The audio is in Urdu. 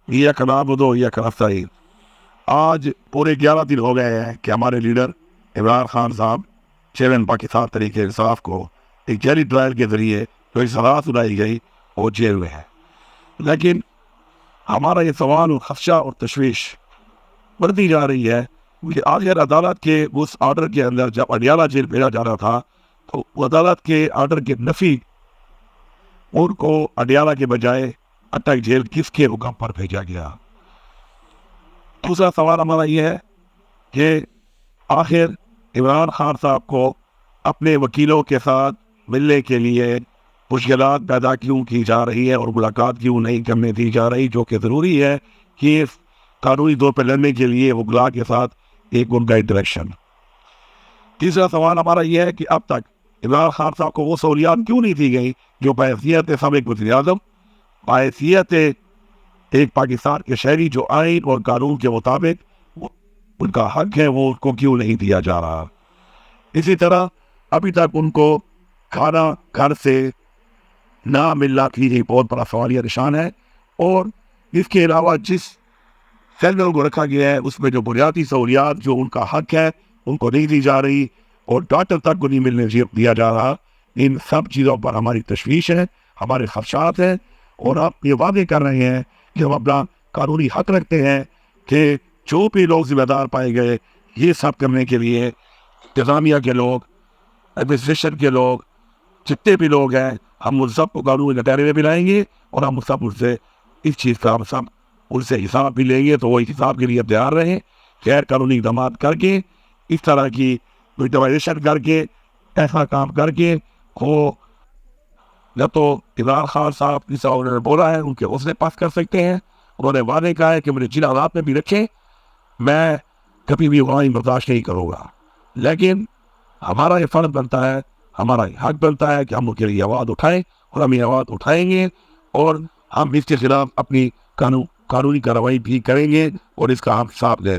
ایاک نعبد و ایاک نستعین۔ آج پورے 11 دن ہو گئے ہیں کہ ہمارے لیڈر عمران خان صاحب چیئرمین پاکستان تحریک انصاف کو ایک جعلی ٹرائل کے ذریعے جو سزا سنائی گئی وہ جیل میں ہے، لیکن ہمارا یہ سوال اور خدشہ اور تشویش بڑھتی جا رہی ہے کہ آخر عدالت کے اس آرڈر کے اندر جب اڈیالہ جیل بھیجا جانا تھا تو عدالت کے آرڈر کے نفی ان کو اڈیالہ کے بجائے اٹک جیل کس کے حکم پر بھیجا گیا؟ دوسرا سوال ہمارا یہ ہے کہ آخر عمران خان صاحب کو اپنے وکیلوں کے ساتھ ملنے کے لیے مشکلات پیدا کیوں کی جا رہی ہے اور ملاقات کیوں نہیں کرنے دی جا رہی، جو کہ ضروری ہے کہ قانونی طور پر لڑنے کے لیے وکلاء کے ساتھ ایک ان کا انٹریکشن۔ تیسرا سوال ہمارا یہ ہے کہ اب تک عمران خان صاحب کو وہ سہولیات کیوں نہیں دی گئی جو بحیثیت سابق وزیراعظم، بحیثیت ایک پاکستان کے شہری جو ائین اور قانون کے مطابق ان کا حق ہے، وہ ان کو کیوں نہیں دیا جا رہا۔ اسی طرح ابھی تک ان کو کھانا گھر سے نہ ملنا بھی ایک بہت بڑا سوالیہ نشان ہے، اور اس کے علاوہ جس سیل کو رکھا گیا ہے اس میں جو بنیادی سہولیات جو ان کا حق ہے ان کو نہیں دی جا رہی، اور ڈاکٹر تک کو نہیں ملنے دیا جا رہا۔ ان سب چیزوں پر ہماری تشویش ہے، ہمارے خدشات ہیں، اور آپ یہ وعدے کر رہے ہیں کہ ہم اپنا قانونی حق رکھتے ہیں کہ جو بھی لوگ ذمہ دار پائے گئے یہ سب کرنے کے لیے انتظامیہ کے لوگ، ایڈمنسٹریشن کے لوگ، جتنے بھی لوگ ہیں، ہم ان سب کو قانونی گٹارے میں بھی لائیں گے، اور ہم سب ان سے اس چیز کا ہم سب ان سے حساب بھی لیں گے، تو وہ حساب کے لیے تیار رہیں۔ غیر قانونی اقدامات کر کے، اس طرح کی وکٹمائزیشن کر کے، ایسا کام کر کے وہ نہ تو عمران خان صاحب جس طرح انہوں نے بولا ہے ان کے حوصلے پاس کر سکتے ہیں، انہوں نے وعدے کہا ہے کہ مجھے جن حالات میں بھی رکھیں میں کبھی بھی وہاں برداشت نہیں کروں گا، لیکن ہمارا یہ فرض بنتا ہے، ہمارا یہ حق بنتا ہے کہ ہم ان کے لیے آواز اٹھائیں، اور ہم یہ آواز اٹھائیں گے، اور ہم اس کے خلاف اپنی قانونی کارروائی بھی کریں گے، اور اس کا ہم حساب دیں گے۔